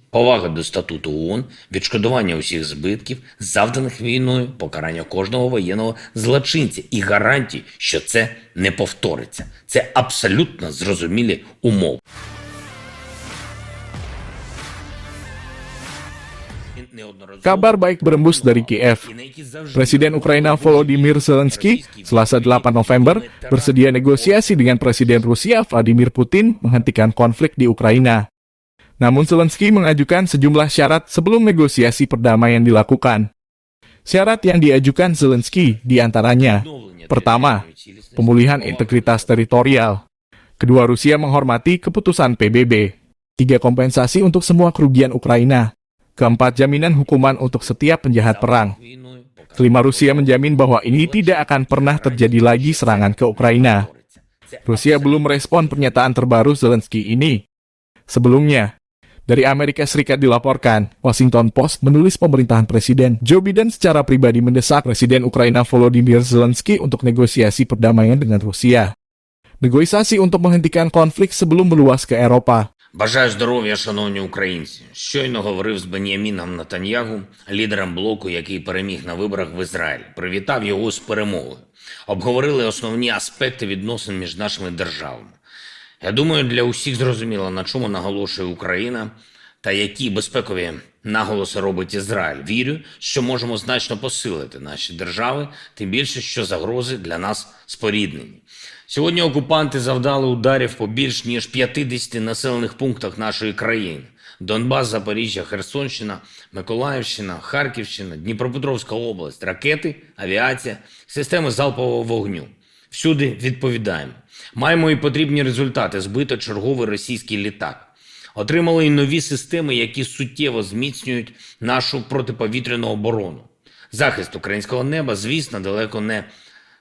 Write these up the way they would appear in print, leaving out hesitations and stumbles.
Повага до статуту ООН, відшкодування усіх збитків, завданих війною, покарання кожного воєнного злочинця і гарантій, що це не повториться. Це абсолютно зрозумілі умови. Kabar baik berembus dari Kiev. Presiden Ukraina Volodymyr Zelensky Selasa 8 November bersedia negosiasi dengan Presiden Rusia Vladimir Putin menghentikan konflik di Ukraina. Namun Zelensky mengajukan sejumlah syarat sebelum negosiasi perdamaian dilakukan. Syarat yang diajukan Zelensky diantaranya: pertama, pemulihan integritas teritorial. Kedua, Rusia menghormati keputusan PBB. Tiga, kompensasi untuk semua kerugian Ukraina. Keempat, jaminan hukuman untuk setiap penjahat perang. Kelima, Rusia menjamin bahwa ini tidak akan pernah terjadi lagi serangan ke Ukraina. Rusia belum merespon pernyataan terbaru Zelensky ini. Sebelumnya, dari Amerika Serikat dilaporkan, Washington Post menulis pemerintahan Presiden Joe Biden secara pribadi mendesak Presiden Ukraina Volodymyr Zelensky untuk negosiasi perdamaian dengan Rusia. Negosiasi untuk menghentikan konflik sebelum meluas ke Eropa. Бажаю здоров'я, шановні українці. Щойно говорив з Бен'яміном Нетаньягу, лідером блоку, який переміг на виборах в Ізраїлі. Привітав його з перемогою. Обговорили основні аспекти відносин між нашими державами. Я думаю, для усіх зрозуміло, на чому наголошує Україна та які безпекові наголоси робить Ізраїль. Вірю, що можемо значно посилити наші держави, тим більше, що загрози для нас споріднені. Сьогодні окупанти завдали ударів по більш ніж 50 населених пунктах нашої країни. Донбас, Запоріжжя, Херсонщина, Миколаївщина, Харківщина, Дніпропетровська область, ракети, авіація, системи залпового вогню. Всюди відповідаємо. Маємо і потрібні результати. Збито черговий російський літак. Отримали і нові системи, які суттєво зміцнюють нашу протиповітряну оборону. Захист українського неба, звісно, далеко не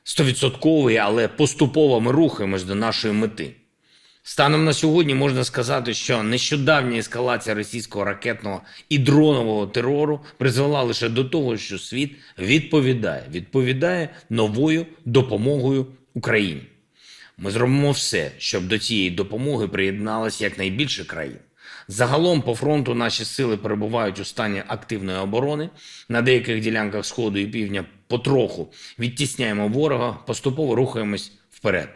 100%, але поступово ми рухаємось до нашої мети. Станом на сьогодні можна сказати, що нещодавня ескалація російського ракетного і дронового терору призвела лише до того, що світ відповідає новою допомогою Україні. Ми зробимо все, щоб до цієї допомоги приєдналося якнайбільше країн. Загалом по фронту наші сили перебувають у стані активної оборони. На деяких ділянках Сходу і Півдня потроху відтісняємо ворога, поступово рухаємось вперед.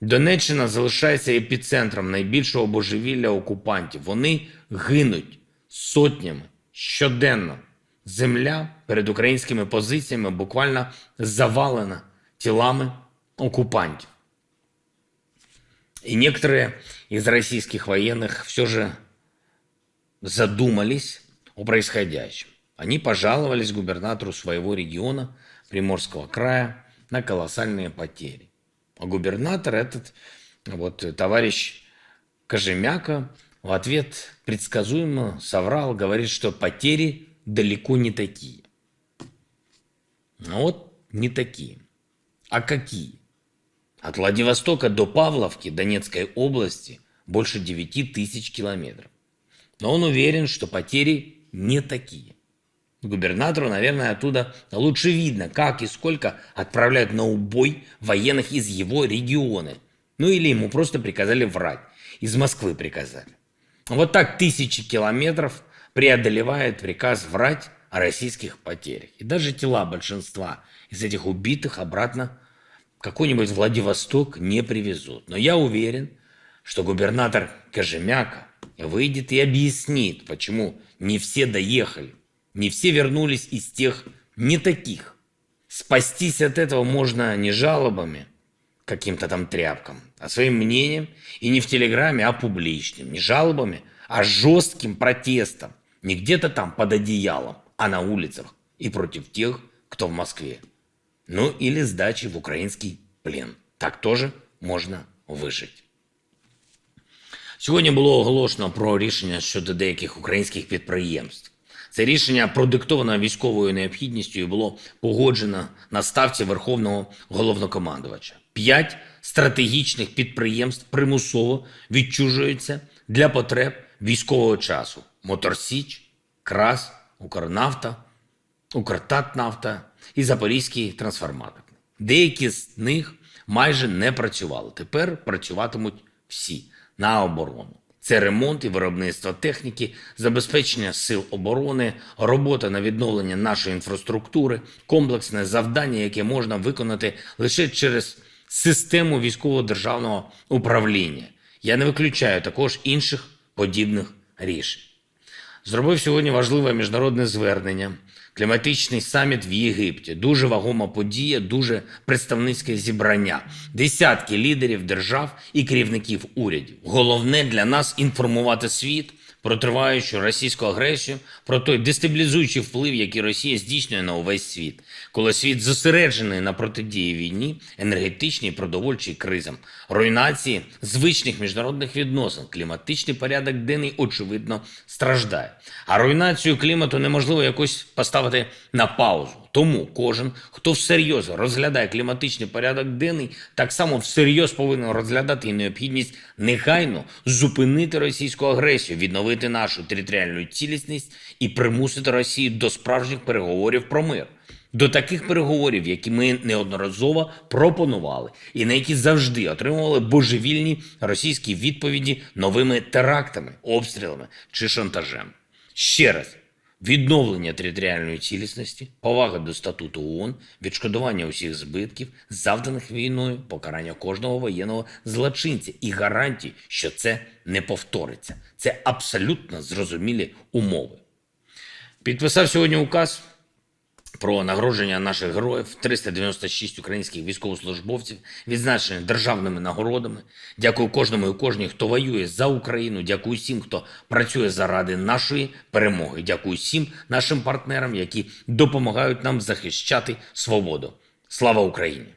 Донеччина залишається епіцентром найбільшого божевілля окупантів. Вони гинуть сотнями щоденно. Земля перед українськими позиціями буквально завалена тілами оккупантов. И некоторые из российских военных все же задумались о происходящем. Они пожаловались губернатору своего региона, Приморского края, на колоссальные потери. А губернатор этот, товарищ Кожемяка, в ответ предсказуемо соврал, говорит, что потери далеко не такие. Не такие. А какие? От Владивостока до Павловки Донецкой области больше 9 тысяч километров. Но он уверен, что потери не такие. Губернатору, наверное, оттуда лучше видно, как и сколько отправляют на убой военных из его региона. Или ему просто приказали врать. Из Москвы приказали. Вот так тысячи километров преодолевает приказ врать о российских потерях. И даже тела большинства из этих убитых обратно какой-нибудь Владивосток не привезут. Но я уверен, что губернатор Кожемяка выйдет и объяснит, почему не все доехали, не все вернулись из тех не таких. Спастись от этого можно не жалобами, каким-то там тряпкам, а своим мнением, и не в Телеграме, а публичным. Не жалобами, а жестким протестом. Не где-то там под одеялом, а на улицах и против тех, кто в Москве. Или сдачи в украинский плен. Так тоже можна вижити. Сьогодні було оголошено про рішення щодо деяких українських підприємств. Це рішення продиктовано військовою необхідністю і було погоджено на ставці Верховного Головнокомандувача. 5 стратегічних підприємств примусово відчужуються для потреб військового часу. Моторсіч, КРАС, Укрнафта, Укртатнафта і Запорізький трансформатор. Деякі з них майже не працювали. Тепер працюватимуть всі на оборону. Це ремонт і виробництво техніки, забезпечення сил оборони, робота на відновлення нашої інфраструктури, комплексне завдання, яке можна виконати лише через систему військово-державного управління. Я не виключаю також інших подібних рішень. Зробив сьогодні важливе міжнародне звернення. Кліматичний саміт в Єгипті. Дуже вагома подія, дуже представницьке зібрання. Десятки лідерів держав і керівників урядів. Головне для нас інформувати світ про триваючу російську агресію, про той дестабілізуючий вплив, який Росія здійснює на увесь світ. Коли світ зосереджений на протидії війні, енергетичній і продовольчій кризам, руйнації звичних міжнародних відносин, кліматичний порядок денний, очевидно, страждає. А руйнацію клімату неможливо якось поставити на паузу. Тому кожен, хто всерйоз розглядає кліматичний порядок денний, так само всерйоз повинен розглядати і необхідність негайно зупинити російську агресію, відновити нашу територіальну цілісність і примусити Росію до справжніх переговорів про мир. До таких переговорів, які ми неодноразово пропонували і на які завжди отримували божевільні російські відповіді новими терактами, обстрілами чи шантажем. Ще раз. Відновлення територіальної цілісності, повага до статуту ООН, відшкодування усіх збитків, завданих війною, покарання кожного воєнного злочинця і гарантії, що це не повториться. Це абсолютно зрозумілі умови. Підписав сьогодні указ про нагородження наших героїв, 396 українських військовослужбовців, відзначені державними нагородами. Дякую кожному і кожній, хто воює за Україну. Дякую всім, хто працює заради нашої перемоги. Дякую всім нашим партнерам, які допомагають нам захищати свободу. Слава Україні!